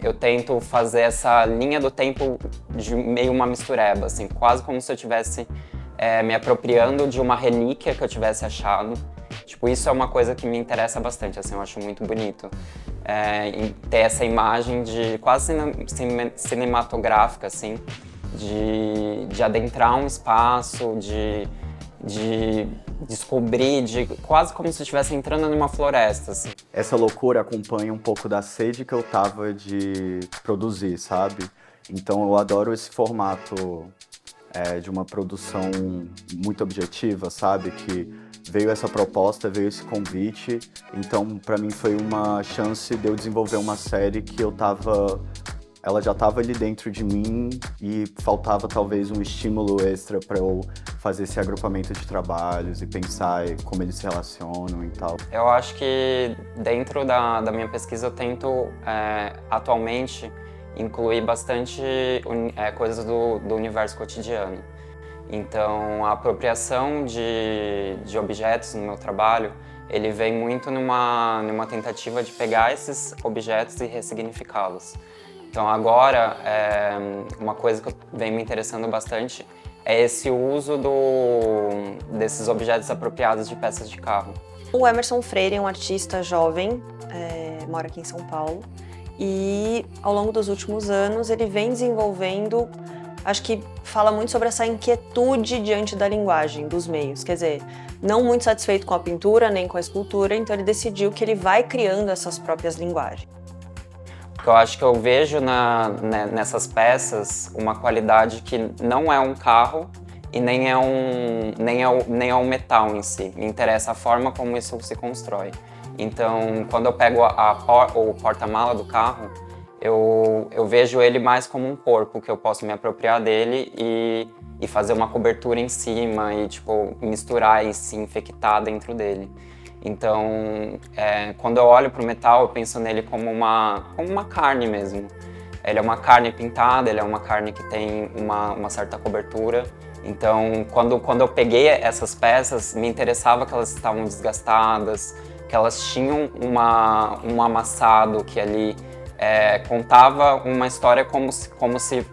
Eu tento fazer essa linha do tempo de meio uma mistureba, assim, quase como se eu estivesse me apropriando de uma relíquia que eu tivesse achado. Tipo, isso é uma coisa que me interessa bastante, assim, eu acho muito bonito. Em ter essa imagem de quase cinematográfica, assim, de adentrar um espaço, de descobrir, quase como se eu estivesse entrando numa floresta, assim. Essa loucura acompanha um pouco da sede que eu tava de produzir, sabe? Então eu adoro esse formato de uma produção muito objetiva, sabe? Que veio essa proposta, veio esse convite, então pra mim foi uma chance de eu desenvolver uma série que ela já estava ali dentro de mim e faltava talvez um estímulo extra para eu fazer esse agrupamento de trabalhos e pensar como eles se relacionam e tal. Eu acho que dentro da minha pesquisa eu tento atualmente incluir bastante coisas do universo cotidiano. Então a apropriação de objetos no meu trabalho, ele vem muito numa tentativa de pegar esses objetos e ressignificá-los. Então agora, uma coisa que vem me interessando bastante é esse uso desses objetos apropriados de peças de carro. O Emerson Freire é um artista jovem, mora aqui em São Paulo, e ao longo dos últimos anos ele vem desenvolvendo, acho que fala muito sobre essa inquietude diante da linguagem, dos meios, quer dizer, não muito satisfeito com a pintura nem com a escultura, então ele decidiu que ele vai criando essas próprias linguagens. Eu acho que eu vejo nessas peças uma qualidade que não é um carro e nem é um metal em si. Me interessa a forma como isso se constrói. Então, quando eu pego o porta-mala do carro, eu vejo ele mais como um corpo, que eu posso me apropriar dele e fazer uma cobertura em cima e tipo, misturar e se infectar dentro dele. Então, quando eu olho para o metal, eu penso nele como uma carne mesmo. Ele é uma carne pintada, ele é uma carne que tem uma certa cobertura. Então, quando eu peguei essas peças, me interessava que elas estavam desgastadas, que elas tinham um amassado que ali contava uma história como se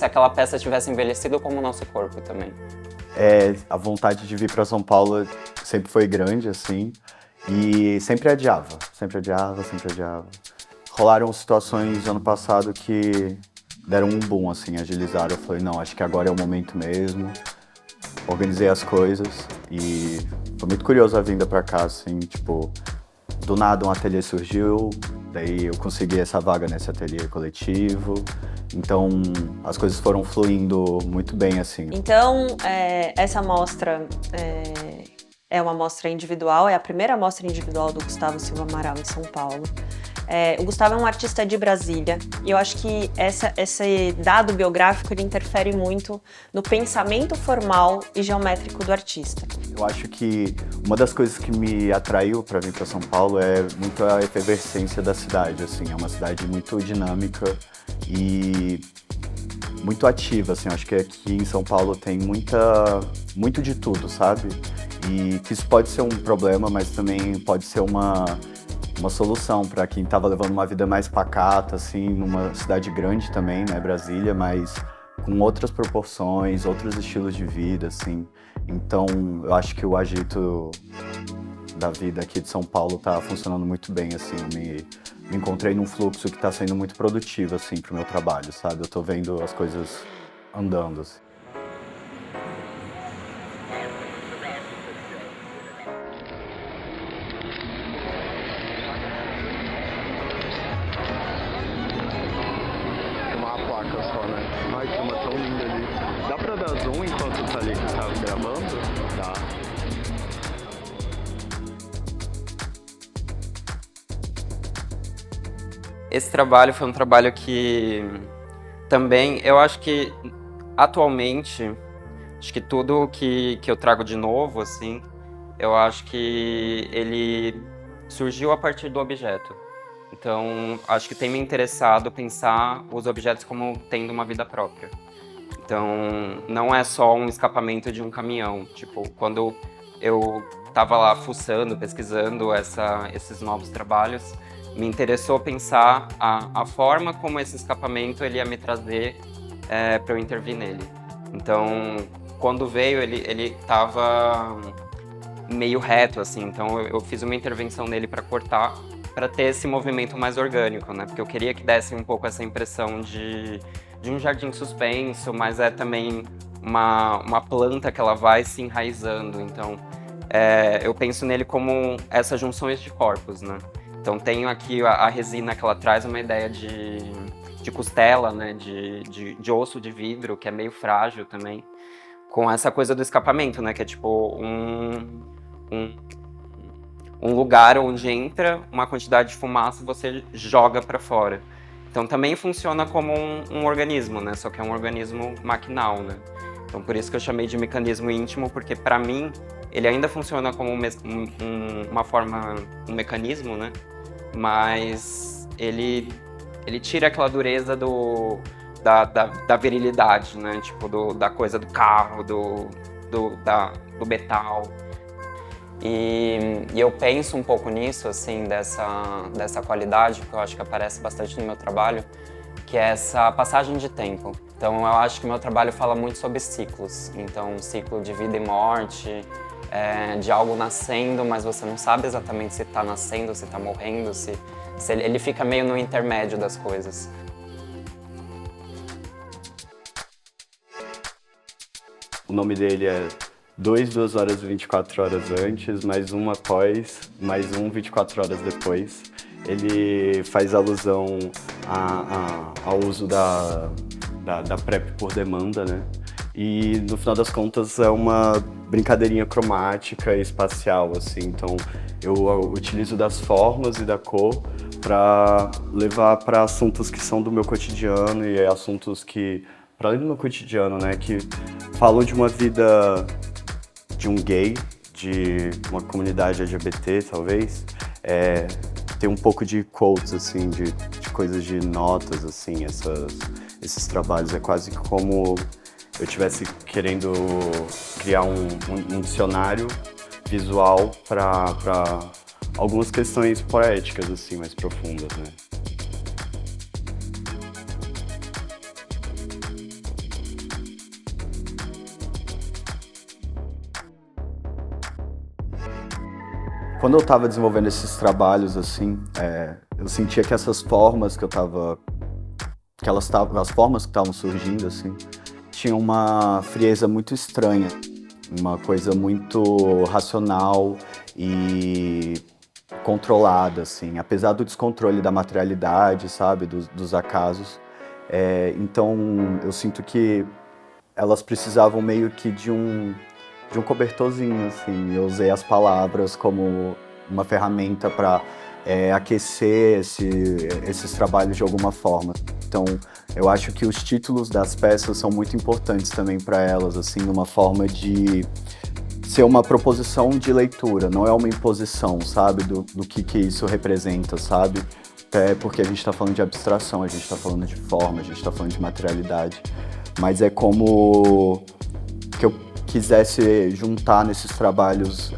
aquela peça tivesse envelhecido como o nosso corpo também. A vontade de vir para São Paulo sempre foi grande, assim. E sempre adiava. Rolaram situações ano passado que deram um boom, assim, agilizaram. Eu falei, não, acho que agora é o momento mesmo. Organizei as coisas e foi muito curioso a vinda pra cá, assim, tipo, do nada um ateliê surgiu, daí eu consegui essa vaga nesse ateliê coletivo. Então, as coisas foram fluindo muito bem, assim. Então, essa mostra é uma mostra individual, é a primeira mostra individual do Gustavo Silva Amaral em São Paulo. O Gustavo é um artista de Brasília e eu acho que esse dado biográfico ele interfere muito no pensamento formal e geométrico do artista. Eu acho que uma das coisas que me atraiu para vir para São Paulo é muito a efervescência da cidade, assim, é uma cidade muito dinâmica e muito ativa, assim, eu acho que aqui em São Paulo tem muito de tudo, sabe? E que isso pode ser um problema, mas também pode ser uma solução para quem estava levando uma vida mais pacata, assim, numa cidade grande também, né, Brasília, mas com outras proporções, outros estilos de vida, assim. Então, eu acho que o agito da vida aqui de São Paulo tá funcionando muito bem, assim. Eu me encontrei num fluxo que tá sendo muito produtivo, assim, pro meu trabalho, sabe? Eu tô vendo as coisas andando, assim. Ai, tem uma tão linda ali. Dá pra dar zoom enquanto tá ali que tá gravando? Dá. Esse trabalho foi um trabalho que também, eu acho que atualmente, acho que tudo que eu trago de novo, assim, eu acho que ele surgiu a partir do objeto. Então, acho que tem me interessado pensar os objetos como tendo uma vida própria. Então, não é só um escapamento de um caminhão. Tipo, quando eu estava lá fuçando, pesquisando esses novos trabalhos, me interessou pensar a forma como esse escapamento ele ia me trazer para eu intervir nele. Então, quando veio, ele estava meio reto, assim. Então, eu fiz uma intervenção nele para cortar, para ter esse movimento mais orgânico, né? Porque eu queria que desse um pouco essa impressão de um jardim suspenso, mas é também uma planta que ela vai se enraizando. Então, eu penso nele como essas junções de corpos, né? Então, tenho aqui a resina que ela traz uma ideia de costela, né? De osso de vidro, que é meio frágil também, com essa coisa do escapamento, né? Que é tipo um lugar onde entra uma quantidade de fumaça e você joga para fora. Então também funciona como um organismo, né? Só que é um organismo maquinal, né? Então por isso que eu chamei de mecanismo íntimo, porque para mim ele ainda funciona como uma forma, um mecanismo, né? Mas ele tira aquela dureza da virilidade, né? Tipo, da coisa do carro, do metal. E eu penso um pouco nisso, assim, dessa qualidade, que eu acho que aparece bastante no meu trabalho, que é essa passagem de tempo. Então, eu acho que o meu trabalho fala muito sobre ciclos. Então, um ciclo de vida e morte, de algo nascendo, mas você não sabe exatamente se está nascendo, se está morrendo, se ele fica meio no intermédio das coisas. O nome dele é 2 horas e 24 horas antes, mais um após, mais um 24 horas depois. Ele faz alusão ao uso da PrEP por demanda, né? E no final das contas é uma brincadeirinha cromática e espacial, assim. Então eu utilizo das formas e da cor para levar para assuntos que são do meu cotidiano e assuntos que, para além do meu cotidiano, né, que falam de uma vida de um gay, de uma comunidade LGBT, talvez, tem um pouco de quotes, assim, de coisas de notas, assim, esses trabalhos. É quase como eu estivesse querendo criar um dicionário visual para algumas questões poéticas, assim, mais profundas, né? Quando eu estava desenvolvendo esses trabalhos, assim, eu sentia que essas formas as formas que estavam surgindo, assim, tinham uma frieza muito estranha, uma coisa muito racional e controlada, assim, apesar do descontrole da materialidade, sabe, dos acasos. Então, eu sinto que elas precisavam meio que de um cobertorzinho, assim. Eu usei as palavras como uma ferramenta para aquecer esses trabalhos de alguma forma. Então, eu acho que os títulos das peças são muito importantes também para elas, assim, uma forma de ser uma proposição de leitura, não é uma imposição, sabe, do que isso representa, sabe? Até porque a gente está falando de abstração, a gente está falando de forma, a gente está falando de materialidade, mas é como que eu quisesse juntar nesses trabalhos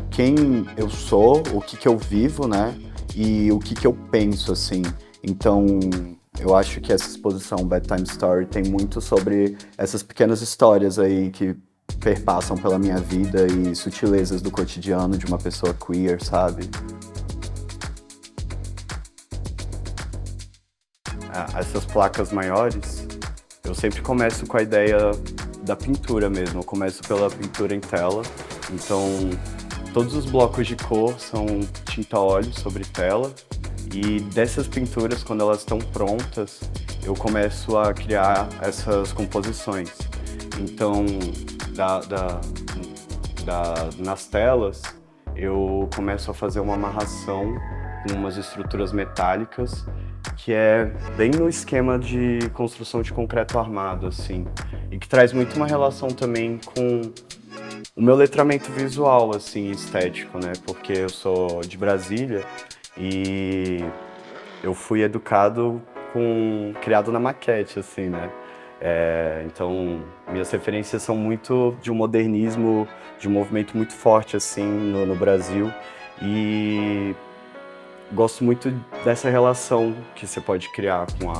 quem eu sou, o que eu vivo, né, e o que eu penso, assim. Então, eu acho que essa exposição Bedtime Story tem muito sobre essas pequenas histórias aí que perpassam pela minha vida e sutilezas do cotidiano de uma pessoa queer, sabe? Essas placas maiores, eu sempre começo com a ideia da pintura mesmo. Eu começo pela pintura em tela, então todos os blocos de cor são tinta óleo sobre tela, e dessas pinturas, quando elas estão prontas, eu começo a criar essas composições. Então, nas telas, eu começo a fazer uma amarração com umas estruturas metálicas, que é bem no esquema de construção de concreto armado, assim, e que traz muito uma relação também com o meu letramento visual, assim, estético, né? Porque eu sou de Brasília E eu fui educado criado na maquete, assim, né? Então, minhas referências são muito de um modernismo, de um movimento muito forte, assim, no Brasil. E gosto muito dessa relação que você pode criar com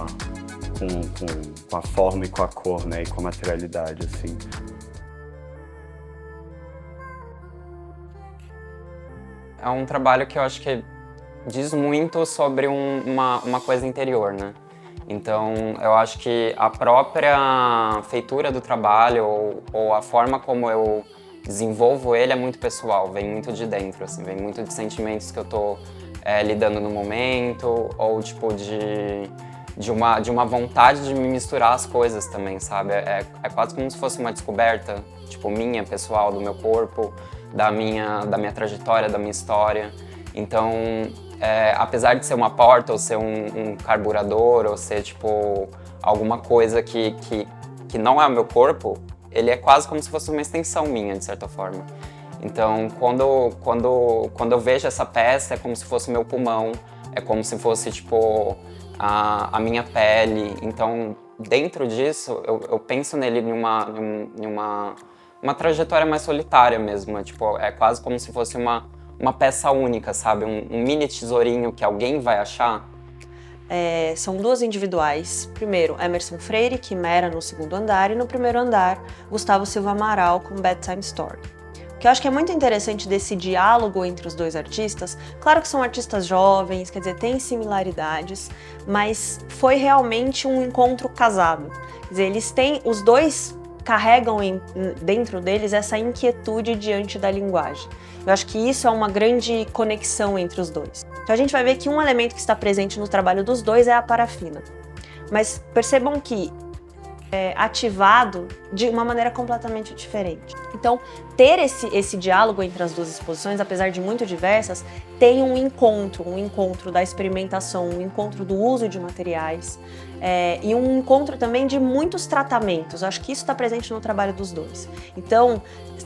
a forma e com a cor, né? E com a materialidade, assim. É um trabalho que eu acho que diz muito sobre uma coisa interior, né? Então, eu acho que a própria feitura do trabalho ou a forma como eu desenvolvo ele é muito pessoal, vem muito de dentro, assim, vem muito de sentimentos que eu tô lidando no momento, ou tipo de uma vontade de me misturar as coisas também, sabe? É quase como se fosse uma descoberta, tipo, minha, pessoal, do meu corpo, da minha trajetória, da minha história. Então, apesar de ser uma porta, ou ser um carburador, ou ser, tipo, alguma coisa que não é o meu corpo, ele é quase como se fosse uma extensão minha, de certa forma. Então, quando eu vejo essa peça, é como se fosse o meu pulmão, é como se fosse, tipo, a minha pele. Então, dentro disso, eu penso nele em uma trajetória mais solitária mesmo. Tipo, é quase como se fosse uma peça única, sabe? Um mini tesourinho que alguém vai achar. São duas individuais. Primeiro, Emerson Freire, Quimera, no segundo andar, e no primeiro andar, Gustavo Silva Amaral, com Bedtime Story. O que eu acho que é muito interessante desse diálogo entre os dois artistas, claro que são artistas jovens, quer dizer, têm similaridades, mas foi realmente um encontro casado. Quer dizer, os dois carregam dentro deles essa inquietude diante da linguagem. Eu acho que isso é uma grande conexão entre os dois. Então a gente vai ver que um elemento que está presente no trabalho dos dois é a parafina. Mas percebam que é ativado de uma maneira completamente diferente. Então, ter esse diálogo entre as duas exposições, apesar de muito diversas, tem um encontro da experimentação, um encontro do uso de materiais e um encontro também de muitos tratamentos. Eu acho que isso está presente no trabalho dos dois. Então,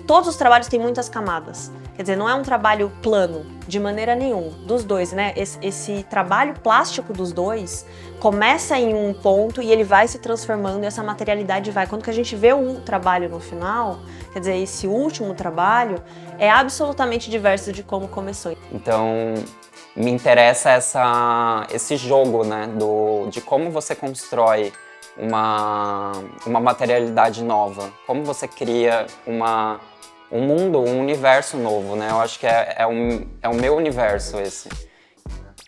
todos os trabalhos têm muitas camadas. Quer dizer, não é um trabalho plano, de maneira nenhuma, dos dois, né? Esse trabalho plástico dos dois começa em um ponto e ele vai se transformando e essa materialidade vai. Quando que a gente vê o trabalho no final, quer dizer, esse último trabalho é absolutamente diverso de como começou. Então, me interessa esse jogo, né? De como você constrói uma materialidade nova, como você cria um mundo, um universo novo, né? Eu acho que é o meu universo esse.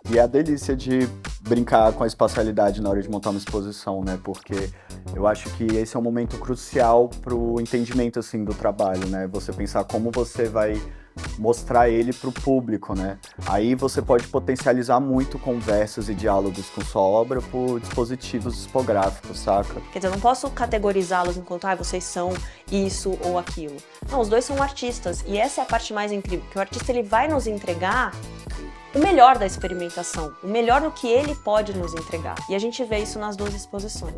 E é a delícia de brincar com a espacialidade na hora de montar uma exposição, né? Porque eu acho que esse é um momento crucial pro entendimento, assim, do trabalho, né? Você pensar como você vai mostrar ele pro público, né? Aí você pode potencializar muito conversas e diálogos com sua obra por dispositivos discográficos, saca? Quer dizer, eu não posso categorizá-los enquanto vocês são isso ou aquilo. Não, os dois são artistas e essa é a parte mais incrível, que o artista ele vai nos entregar o melhor da experimentação, o melhor do que ele pode nos entregar. E a gente vê isso nas duas exposições.